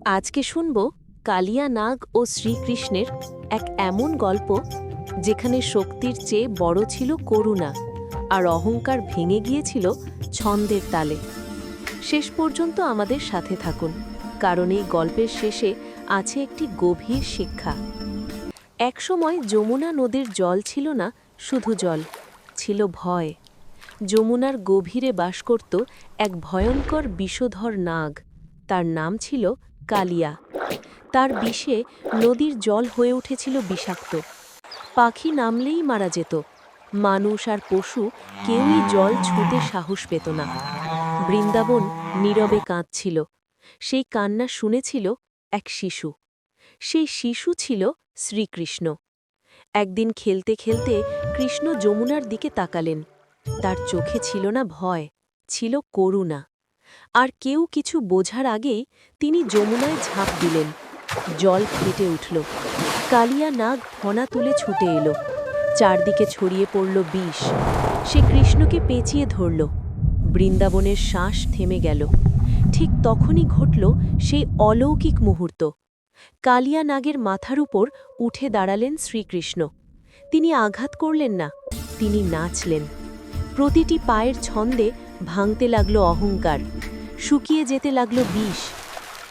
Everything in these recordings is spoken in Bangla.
আজকে শুনব কালিয়া নাগ ও শ্রীকৃষ্ণের এক এমন গল্প যেখানে শক্তির চেয়ে বড় ছিল করুণা আর অহংকার ভেঙে গিয়েছিল ছন্দের তালে। শেষ পর্যন্ত আমাদের সাথে থাকুন, কারণ এই গল্পের শেষে আছে একটি গভীর শিক্ষা। একসময় যমুনা নদীর জল ছিল না শুধু জল, ছিল ভয়। যমুনার গভীরে বাস করত এক ভয়ঙ্কর বিষধর নাগ। তার নাম ছিল কালিয়া। তার বিষে নদীর জল হয়ে উঠেছিল বিষাক্ত। পাখি নামলেই মারা যেত। মানুষ আর পশু কেউই জল ছুঁতে সাহস পেত না। বৃন্দাবন নীরবে কাঁদছিল। সেই কান্না শুনেছিল এক শিশু। সেই শিশু ছিল শ্রীকৃষ্ণ। একদিন খেলতে খেলতে কৃষ্ণ যমুনার দিকে তাকালেন। তার চোখে ছিল না ভয়, ছিল করুণা। আর কেউ কিছু বোঝার আগেই তিনি যমুনায় ঝাঁপ দিলেন। জল ফেটে উঠল। কালিয়া নাগ ফনা তুলে ছুটে এলো। চারদিকে ছড়িয়ে পড়ল বিষ। সে কৃষ্ণকে পেঁচিয়ে ধরল। বৃন্দাবনের শ্বাস থেমে গেল। ঠিক তখনই ঘটল সেই অলৌকিক মুহূর্ত। কালিয়া নাগের মাথার উপর উঠে দাঁড়ালেন শ্রীকৃষ্ণ। তিনি আঘাত করলেন না, তিনি নাচলেন। প্রতিটি পায়ের ছন্দে ভাঙতে লাগল অহংকার, শুকিয়ে যেতে লাগল বিষ।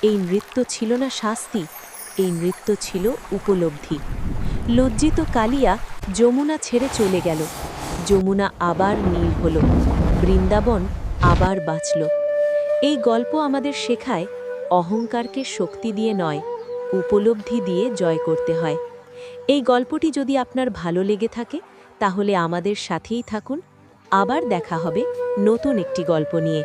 এই নৃত্য ছিল না শাস্তি, এই নৃত্য ছিল উপলব্ধি। লজ্জিত কালিয়া যমুনা ছেড়ে চলে গেল। যমুনা আবার নীল হল, বৃন্দাবন আবার বাঁচল। এই গল্প আমাদের শেখায়, অহংকারকে শক্তি দিয়ে নয়, উপলব্ধি দিয়ে জয় করতে হয়। এই গল্পটি যদি আপনার ভালো লেগে থাকে তাহলে আমাদের সাথেই থাকুন। আবার দেখা হবে নতুন একটি গল্প নিয়ে।